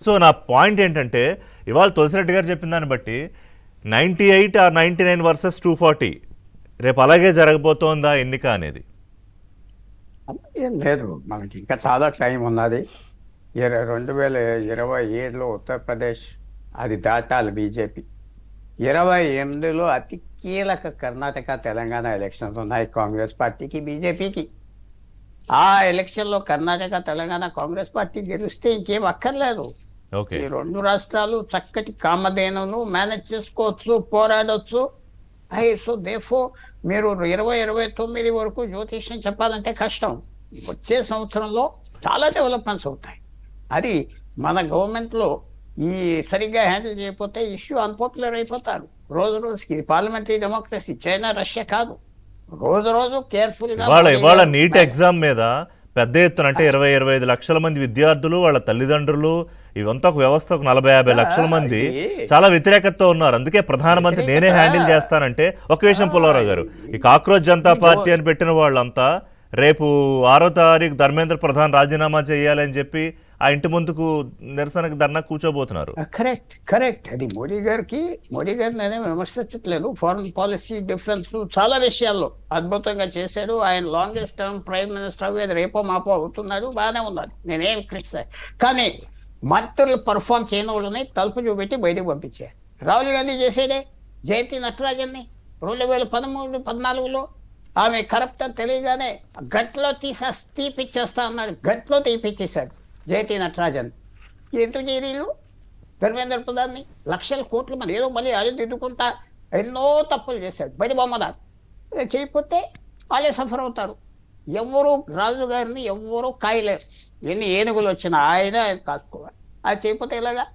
So నా point ఏంటంటే ఇవాళ తులసిరెడ్డి గారు చెప్పిన దాన్ని బట్టి 98 ఆర్ 99 వర్సెస్ 240 రేపు అలాగే జరగబోతోందా ఎన్నిక అనేది? ఏం లేదు, మనకి ఇంకా చాలా టైం ఉన్నది. 2027లో ఉత్తరప్రదేశ్ అది దాటాలి బీజేపీ. 28లో అతి కీలక కర్ణాటక తెలంగాణ ఎలక్షన్స్ ఉన్నాయి కాంగ్రెస్ పార్టీకి బీజేపీకి. ఆ ఎలక్షన్లో కర్ణాటక తెలంగాణ కాంగ్రెస్ పార్టీ గెలిస్తే ఇంకేం అక్కర్లేదు. ఓకే, ఈ రెండు రాష్ట్రాలు చక్కటి కామధేనును మేనేజ్ చేసుకోవచ్చు, పోరాడవచ్చు. సో దేఫో మీరు 2029 వరకు జ్యోతిష్యం చెప్పాలంటే కష్టం. వచ్చే సంవత్సరంలో చాలా డెవలప్మెంట్స్ అవుతాయి. అది మన గవర్నమెంట్లో ఈ సరిగ్గా హ్యాండిల్ చేయకపోతే ఇష్యూ అన్పాపులర్ అయిపోతారు రోజు రోజుకి. ఇది పార్లమెంటరీ డెమోక్రసీ, చైనా రష్యా కాదు. రోజు రోజు కేర్ఫుల్ గా ఇవాళ నీట్ ఎగ్జామ్ మీద పెద్ద ఎత్తున అంటే 20-25 లక్షల మంది విద్యార్థులు, వాళ్ళ తల్లిదండ్రులు, ఇవంతా ఒక వ్యవస్థ, ఒక 40-50 లక్షల మంది చాలా వ్యతిరేకతతో ఉన్నారు. అందుకే ప్రధానమంత్రి నేనే హ్యాండిల్ చేస్తానంటే. ఒక విషయం పుల్లారావు గారు, ఈ కాక్రోచ్ జనతా పార్టీ అని పెట్టిన వాళ్ళంతా రేపు 6వ తారీఖు ధర్మేంద్ర ప్రధాన్ రాజీనామా చేయాలని చెప్పి ఆ ఇంటి ముందుకు నిరసనకు ధర్నా కూర్చోబోతున్నారు. కరెక్ట్. అది మోడీ గారిని నేనేమి విమర్శించట్లేదు. ఫారెన్ పాలసీ, డిఫెన్స్ చాలా విషయాల్లో అద్భుతంగా చేశాడు. ఆయన లాంగెస్ట్ టర్మ్ ప్రైమ్ మినిస్టర్ అయ్యేది రేపో మాపో అవుతున్నాడు, బాగానే ఉన్నది, నేనేమి క్రిటిసైజ్. కానీ మంత్రులు పర్ఫామ్ చేయని వాళ్ళని తలుపు చూపెట్టి బయటకు పంపించారు. రాహుల్ గాంధీ చేసేదే. జయంతి నటరాజన్ని 2013-14లో ఆమె కరప్ట్ అని తెలియగానే గట్లో తీపిచ్చేస్తా అన్నాడు. గట్లో తీపిచ్చేశాడు జయంతి నటరాజన్. ఎందుకు చేయరు ధర్మేంద్ర ప్రధాన్ని? లక్షల కోట్లు మన ఏదో మళ్ళీ అడిదిద్దుకుంటా ఎన్నో తప్పులు చేశాడు. బయట బొమ్మదారు చేయకపోతే వాళ్ళే సఫర్ అవుతారు. ఎవరు రాజు గారిని ఎవరు కాయలేరు. ఎన్ని ఏనుగులు వచ్చినా ఆయన కాసుకోవాలి. అది చేయకపోతే ఇలాగా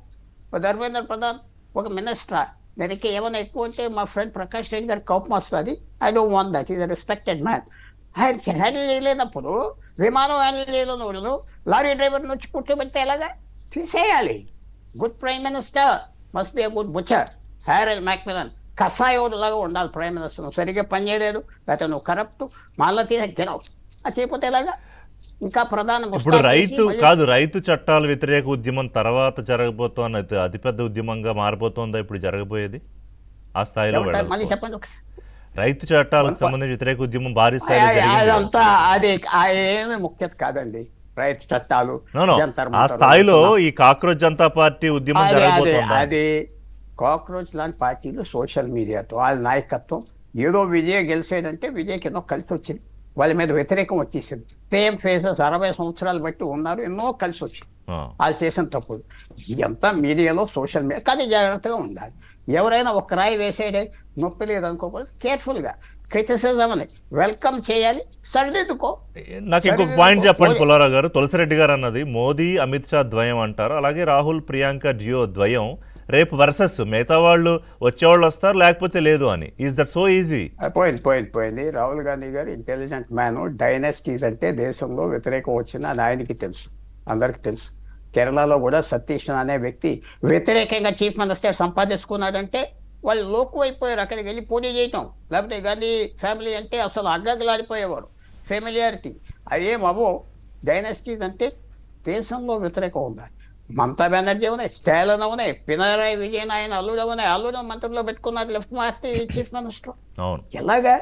ధర్మేంద్ర ప్రధాన్ ఒక మినిస్టర్, దానికి ఏమైనా ఎక్కువ అంటే మా ఫ్రెండ్ ప్రకాష్ రెడ్డి గారికి కోపం వస్తుంది. I don't want that. Is respected man. ఆయన హ్యాండిల్ చేయలేనప్పుడు, విమానం హ్యాండిల్ చేయలేనప్పుడు లారీ డ్రైవర్ని వచ్చి కూర్చోబెడితే ఎలాగా? తీసేయాలి. Good prime minister must be a good butcher. Harold Macmillan కషాయోడు లాగా ఉండాలి ప్రైమ్ మినిస్టర్. నువ్వు సరిగ్గా పనిచేయలేదు, లేకపోతే నువ్వు కరప్ట్, మళ్ళీ తీసే గెలవు. అది చేయకపోతే ఎలాగా? ఇంకా ప్రధాన ఇప్పుడు రైతు చట్టాల వ్యతిరేక ఉద్యమం తర్వాత జరగబోతోంది, అతిపెద్ద ఉద్యమంగా మారిపోతుందా ఇప్పుడు జరగబోయేది? ఆ స్థాయిలో మళ్ళీ చెప్పండి ఒకసారి. రైతు చట్టాలకు సంబంధించిన వ్యతిరేక ఉద్యమం భారీ స్థాయిలో అదంతా అది ఏమీ ముఖ్యత కాదండి. రైతు చట్టాలు ఆ స్థాయిలో ఈ కాక్రోచ్ జనతా పార్టీ ఉద్యమం జరగబోతోందా? అది కాక్రోచ్ లాంటి పార్టీలు సోషల్ మీడియాతో వాళ్ళ నాయకత్వం ఏదో విజయ్ గెలిచేదంటే విజయ్కి ఎన్నో కలిసి వచ్చింది, వాళ్ళ మీద వ్యతిరేకం వచ్చేసింది. సేమ్ ఫేసెస్ 60 సంవత్సరాలు బట్టి ఉన్నారు, ఎన్నో కలిసి వచ్చింది వాళ్ళు చేసిన తప్పుడు. ఇదంతా మీడియాలో సోషల్ మీడియా. కానీ జాగ్రత్తగా ఉండాలి. ఎవరైనా ఒక రాయి వేసేదే నొప్పి లేదు అనుకోకపోతే కేర్ఫుల్గా క్రిటిసిజం అని వెల్కమ్ చేయాలి, సరిదిద్దుకో. నాకు ఇంకొక పాయింట్ చెప్పండి పుల్లారావు గారు. తులసిరెడ్డి గారు అన్నది మోదీ అమిత్ షా ద్వయం అంటారు, అలాగే రాహుల్ ప్రియాంక జియో ద్వయం రేపు వర్సెస్ మిగతా వాళ్ళు వచ్చేవాళ్ళు వస్తారు లేకపోతే లేదు అని. Is that so easy? పోయింది. రాహుల్ గాంధీ గారు ఇంటెలిజెంట్ మ్యాన్. డైనాసిటీస్ అంటే దేశంలో వ్యతిరేకం వచ్చిన ఆయనకి తెలుసు, అందరికి తెలుసు. కేరళలో కూడా సతీష్ అనే వ్యక్తి వ్యతిరేకంగా చీఫ్ మినిస్టర్ సంపాదించుకున్నాడంటే వాళ్ళు లోకు అయిపోయారు. అక్కడికి వెళ్ళి పోటీ చేయటం, లేకపోతే గాంధీ ఫ్యామిలీ అంటే అసలు అగ్గగలాడిపోయేవాడు. ఫెమిలియారిటీ అదేమవో. డైనాసిటీస్ అంటే దేశంలో వ్యతిరేకం ఉండాలి. మమతా బెనర్జీ ఉన్నాయి, స్టాలిన్ ఉన్నాయి, పినరాయి విజయన్ ఆయన అల్లుడు ఉన్నాయి. అల్లుడు మంత్రిలో పెట్టుకున్నారు లెఫ్ట్ పార్టీ చీఫ్ మినిస్టర్. ఎలాగా?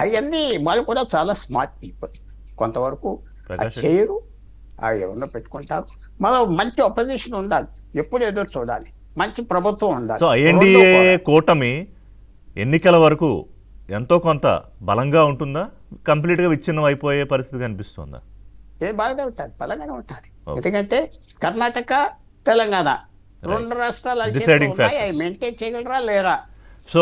అవన్నీ వాళ్ళు కూడా చాలా స్మార్ట్ పీపుల్. కొంతవరకు చేయరు, ఎవరినో పెట్టుకుంటారు. మనం మంచి అపోజిషన్ ఉండాలి, ఎప్పుడు ఎదురు చూడాలి, మంచి ప్రభుత్వం ఉండాలి. సో ఎన్డీఏ కూటమి ఎన్నికల వరకు ఎంతో కొంత బలంగా ఉంటుందా? కంప్లీట్ గా విచ్ఛిన్నం అయిపోయే పరిస్థితి కనిపిస్తుందా? బాగానే ఉంటుంది, బలంగానే ఉంటుంది. ఎందుకంటే కర్ణాటక, తెలంగాణ రెండు రాష్ట్రాలు మెయింటైన్ చేయగలరా లేరా? సో